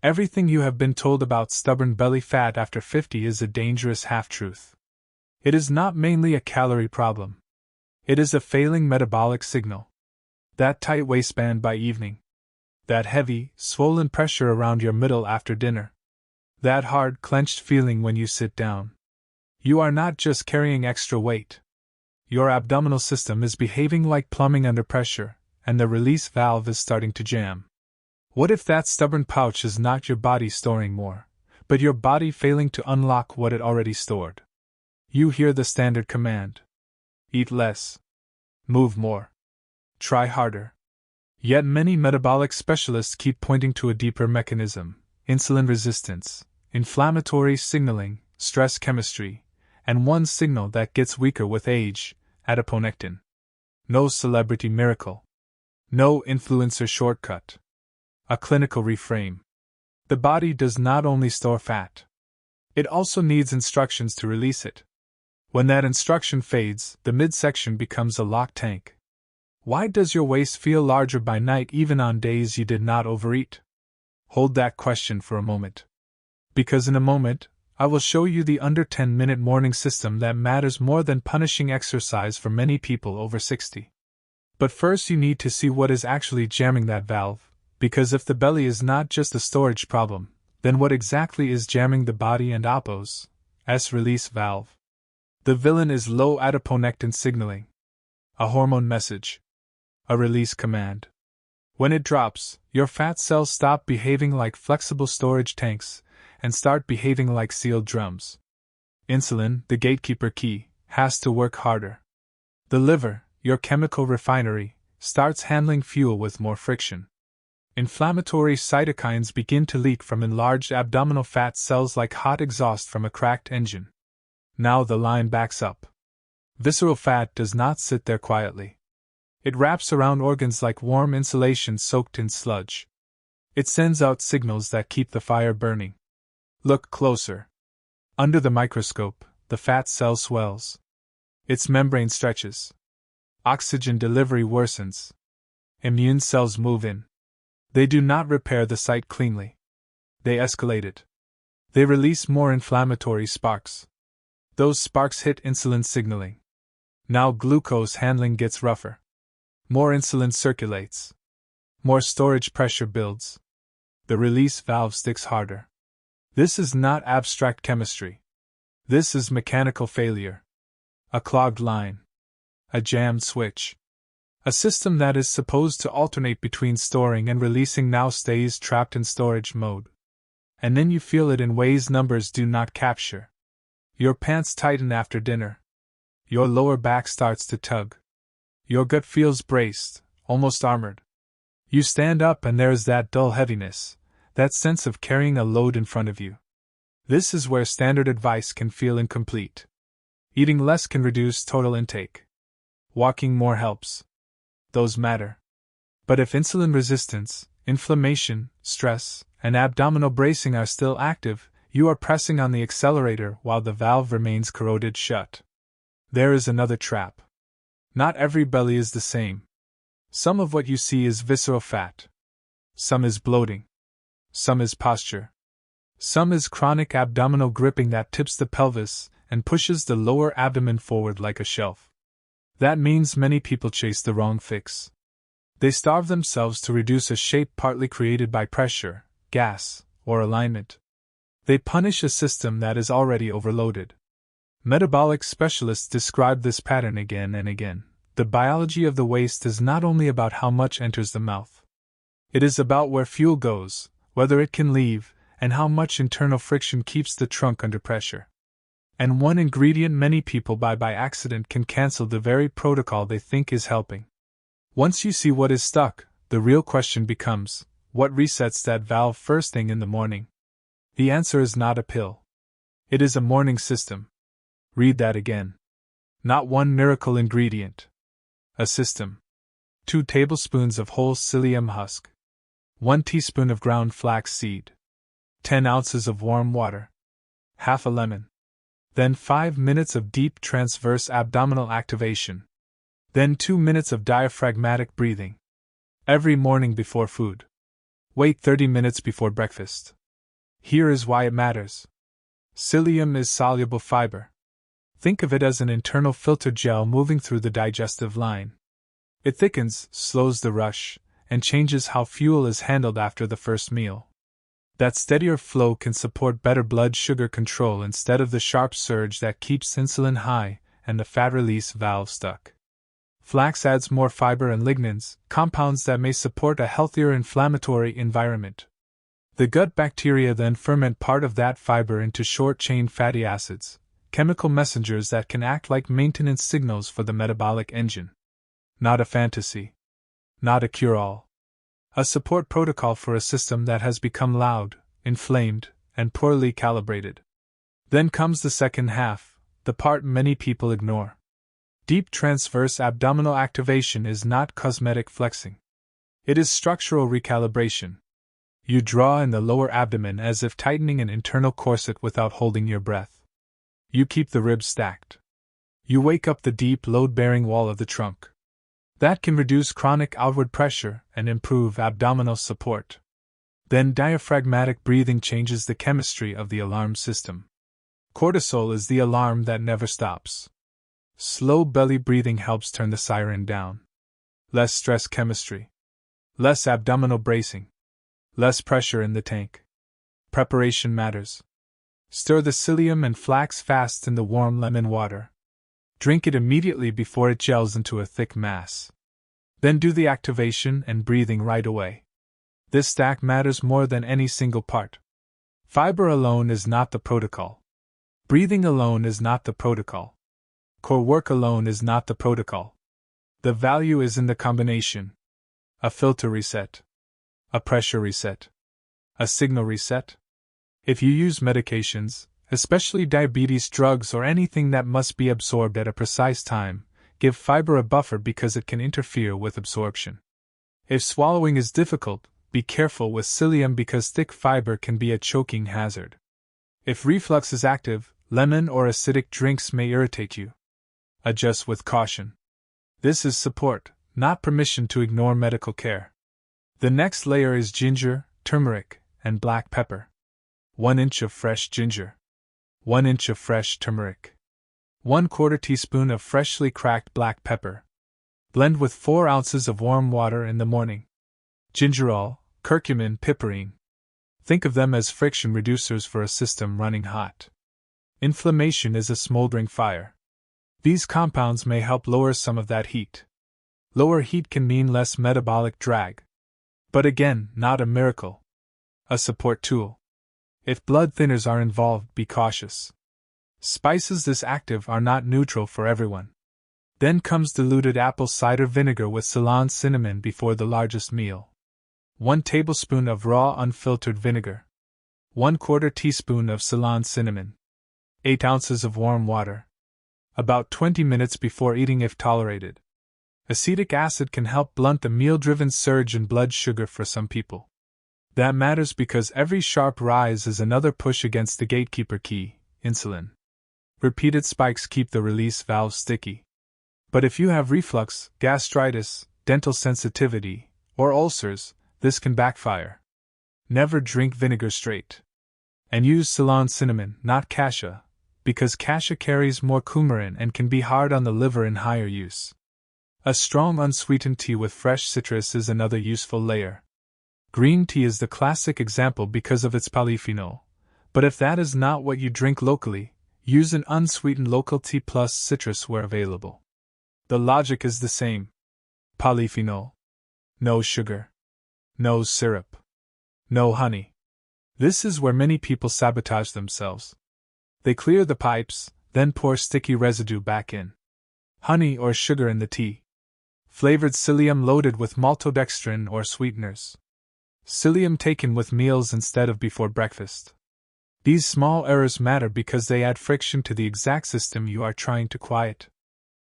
Everything you have been told about stubborn belly fat after 50 is a dangerous half-truth. It is not mainly a calorie problem. It is a failing metabolic signal. That tight waistband by evening. That heavy, swollen pressure around your middle after dinner. That hard, clenched feeling when you sit down. You are not just carrying extra weight. Your abdominal system is behaving like plumbing under pressure, and the release valve is starting to jam. What if that stubborn pouch is not your body storing more, but your body failing to unlock what it already stored? You hear the standard command. Eat less. Move more. Try harder. Yet many metabolic specialists keep pointing to a deeper mechanism: insulin resistance, inflammatory signaling, stress chemistry, and one signal that gets weaker with age: adiponectin. No celebrity miracle. No influencer shortcut. A clinical reframe. The body does not only store fat. It also needs instructions to release it. When that instruction fades, the midsection becomes a locked tank. Why does your waist feel larger by night even on days you did not overeat? Hold that question for a moment. Because in a moment, I will show you the under 10-minute morning system that matters more than punishing exercise for many people over 60. But first you need to see what is actually jamming that valve, because if the belly is not just a storage problem, then what exactly is jamming the body and APO's release valve? The villain is low adiponectin signaling. A hormone message. A release command. When it drops, your fat cells stop behaving like flexible storage tanks and start behaving like sealed drums. Insulin, the gatekeeper key, has to work harder. The liver, your chemical refinery, starts handling fuel with more friction. Inflammatory cytokines begin to leak from enlarged abdominal fat cells like hot exhaust from a cracked engine. Now the line backs up. Visceral fat does not sit there quietly. It wraps around organs like warm insulation soaked in sludge. It sends out signals that keep the fire burning. Look closer. Under the microscope, the fat cell swells. Its membrane stretches. Oxygen delivery worsens. Immune cells move in. They do not repair the site cleanly. They escalate it. They release more inflammatory sparks. Those sparks hit insulin signaling. Now glucose handling gets rougher. More insulin circulates. More storage pressure builds. The release valve sticks harder. This is not abstract chemistry. This is mechanical failure. A clogged line. A jammed switch. A system that is supposed to alternate between storing and releasing now stays trapped in storage mode. And then you feel it in ways numbers do not capture. Your pants tighten after dinner. Your lower back starts to tug. Your gut feels braced, almost armored. You stand up and there is that dull heaviness, that sense of carrying a load in front of you. This is where standard advice can feel incomplete. Eating less can reduce total intake. Walking more helps. Those matter. But if insulin resistance, inflammation, stress, and abdominal bracing are still active, you are pressing on the accelerator while the valve remains corroded shut. There is another trap. Not every belly is the same. Some of what you see is visceral fat. Some is bloating. Some is posture. Some is chronic abdominal gripping that tips the pelvis and pushes the lower abdomen forward like a shelf. That means many people chase the wrong fix. They starve themselves to reduce a shape partly created by pressure, gas, or alignment. They punish a system that is already overloaded. Metabolic specialists describe this pattern again and again. The biology of the waist is not only about how much enters the mouth. It is about where fuel goes, whether it can leave, and how much internal friction keeps the trunk under pressure. And one ingredient many people buy by accident can cancel the very protocol they think is helping. Once you see what is stuck, the real question becomes, what resets that valve first thing in the morning? The answer is not a pill. It is a morning system. Read that again. Not one miracle ingredient. A system. 2 tablespoons of whole psyllium husk. 1 teaspoon of ground flax seed. 10 ounces of warm water. Half a lemon. Then 5 minutes of deep transverse abdominal activation. Then 2 minutes of diaphragmatic breathing. Every morning before food. Wait 30 minutes before breakfast. Here is why it matters. Psyllium is soluble fiber. Think of it as an internal filter gel moving through the digestive line. It thickens, slows the rush, and changes how fuel is handled after the first meal. That steadier flow can support better blood sugar control instead of the sharp surge that keeps insulin high and the fat release valve stuck. Flax adds more fiber and lignans, compounds that may support a healthier inflammatory environment. The gut bacteria then ferment part of that fiber into short-chain fatty acids, chemical messengers that can act like maintenance signals for the metabolic engine. Not a fantasy. Not a cure-all. A support protocol for a system that has become loud, inflamed, and poorly calibrated. Then comes the second half, the part many people ignore. Deep transverse abdominal activation is not cosmetic flexing. It is structural recalibration. You draw in the lower abdomen as if tightening an internal corset without holding your breath. You keep the ribs stacked. You wake up the deep load-bearing wall of the trunk. That can reduce chronic outward pressure and improve abdominal support. Then diaphragmatic breathing changes the chemistry of the alarm system. Cortisol is the alarm that never stops. Slow belly breathing helps turn the siren down. Less stress chemistry. Less abdominal bracing. Less pressure in the tank. Preparation matters. Stir the psyllium and flax fast in the warm lemon water. Drink it immediately before it gels into a thick mass. Then do the activation and breathing right away. This stack matters more than any single part. Fiber alone is not the protocol. Breathing alone is not the protocol. Core work alone is not the protocol. The value is in the combination. A filter reset. A pressure reset. A signal reset. If you use medications, especially diabetes drugs or anything that must be absorbed at a precise time, give fiber a buffer because it can interfere with absorption. If swallowing is difficult, be careful with psyllium because thick fiber can be a choking hazard. If reflux is active, lemon or acidic drinks may irritate you. Adjust with caution. This is support, not permission to ignore medical care. The next layer is ginger, turmeric, and black pepper. 1 inch of fresh ginger. 1 inch of fresh turmeric. 1/4 teaspoon of freshly cracked black pepper. Blend with 4 ounces of warm water in the morning. Gingerol, curcumin, piperine. Think of them as friction reducers for a system running hot. Inflammation is a smoldering fire. These compounds may help lower some of that heat. Lower heat can mean less metabolic drag. But again, not a miracle. A support tool. If blood thinners are involved, be cautious. Spices this active are not neutral for everyone. Then comes diluted apple cider vinegar with Ceylon cinnamon before the largest meal. 1 tablespoon of raw unfiltered vinegar. 1/4 teaspoon of Ceylon cinnamon. 8 ounces of warm water. About 20 minutes before eating if tolerated. Acetic acid can help blunt the meal-driven surge in blood sugar for some people. That matters because every sharp rise is another push against the gatekeeper key, insulin. Repeated spikes keep the release valve sticky. But if you have reflux, gastritis, dental sensitivity, or ulcers, this can backfire. Never drink vinegar straight. And use Ceylon cinnamon, not cassia, because cassia carries more coumarin and can be hard on the liver in higher use. A strong unsweetened tea with fresh citrus is another useful layer. Green tea is the classic example because of its polyphenol, but if that is not what you drink locally, use an unsweetened local tea plus citrus where available. The logic is the same. Polyphenol. No sugar. No syrup. No honey. This is where many people sabotage themselves. They clear the pipes, then pour sticky residue back in. Honey or sugar in the tea. Flavored psyllium loaded with maltodextrin or sweeteners. Psyllium taken with meals instead of before breakfast. These small errors matter because they add friction to the exact system you are trying to quiet.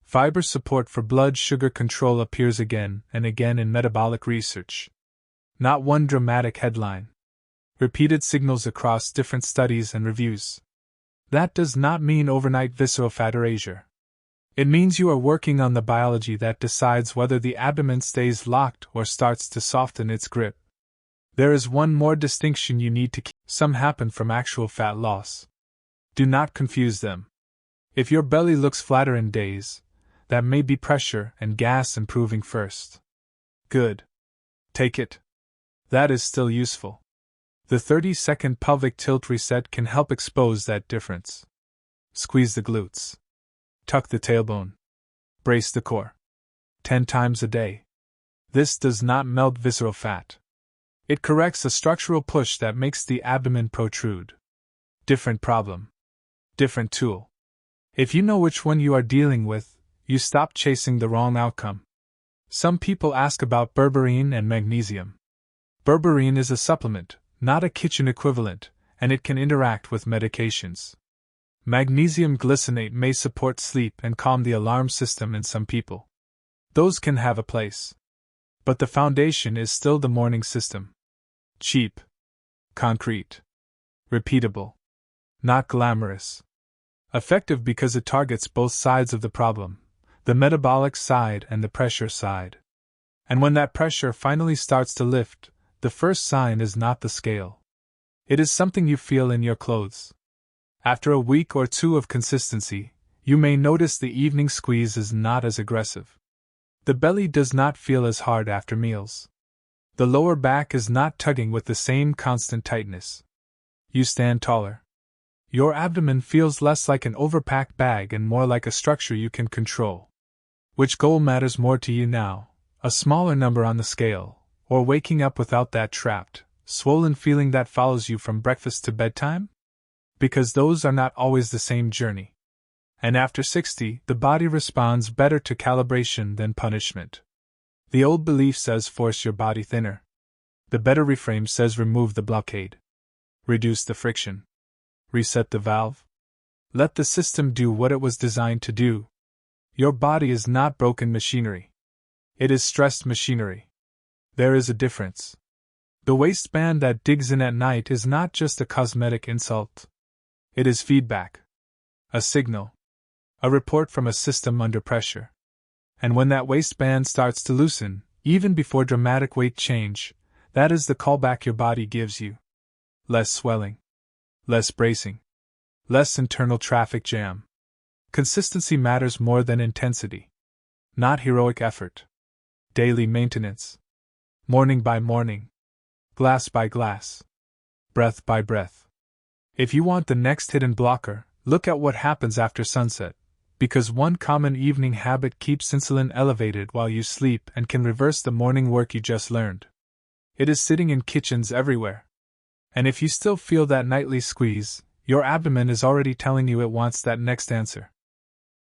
Fiber support for blood sugar control appears again and again in metabolic research. Not one dramatic headline. Repeated signals across different studies and reviews. That does not mean overnight visceral fat erasure. It means you are working on the biology that decides whether the abdomen stays locked or starts to soften its grip. There is one more distinction you need to keep. Some happen from actual fat loss. Do not confuse them. If your belly looks flatter in days, that may be pressure and gas improving first. Good. Take it. That is still useful. The 30-second pelvic tilt reset can help expose that difference. Squeeze the glutes. Tuck the tailbone. Brace the core. 10 times a day. This does not melt visceral fat. It corrects a structural push that makes the abdomen protrude. Different problem. Different tool. If you know which one you are dealing with, you stop chasing the wrong outcome. Some people ask about berberine and magnesium. Berberine is a supplement, not a kitchen equivalent, and it can interact with medications. Magnesium glycinate may support sleep and calm the alarm system in some people. Those can have a place. But the foundation is still the morning system. Cheap. Concrete. Repeatable. Not glamorous. Effective because it targets both sides of the problem, the metabolic side and the pressure side. And when that pressure finally starts to lift, the first sign is not the scale. It is something you feel in your clothes. After a week or two of consistency, you may notice the evening squeeze is not as aggressive. The belly does not feel as hard after meals. The lower back is not tugging with the same constant tightness. You stand taller. Your abdomen feels less like an overpacked bag and more like a structure you can control. Which goal matters more to you now, a smaller number on the scale, or waking up without that trapped, swollen feeling that follows you from breakfast to bedtime? Because those are not always the same journey. And after 60, the body responds better to calibration than punishment. The old belief says force your body thinner. The better reframe says remove the blockade. Reduce the friction. Reset the valve. Let the system do what it was designed to do. Your body is not broken machinery. It is stressed machinery. There is a difference. The waistband that digs in at night is not just a cosmetic insult. It is feedback. A signal. A report from a system under pressure. And when that waistband starts to loosen, even before dramatic weight change, that is the callback your body gives you. Less swelling. Less bracing. Less internal traffic jam. Consistency matters more than intensity. Not heroic effort. Daily maintenance. Morning by morning. Glass by glass. Breath by breath. If you want the next hidden blocker, look at what happens after sunset, because one common evening habit keeps insulin elevated while you sleep and can reverse the morning work you just learned. It is sitting in kitchens everywhere. And if you still feel that nightly squeeze, your abdomen is already telling you it wants that next answer.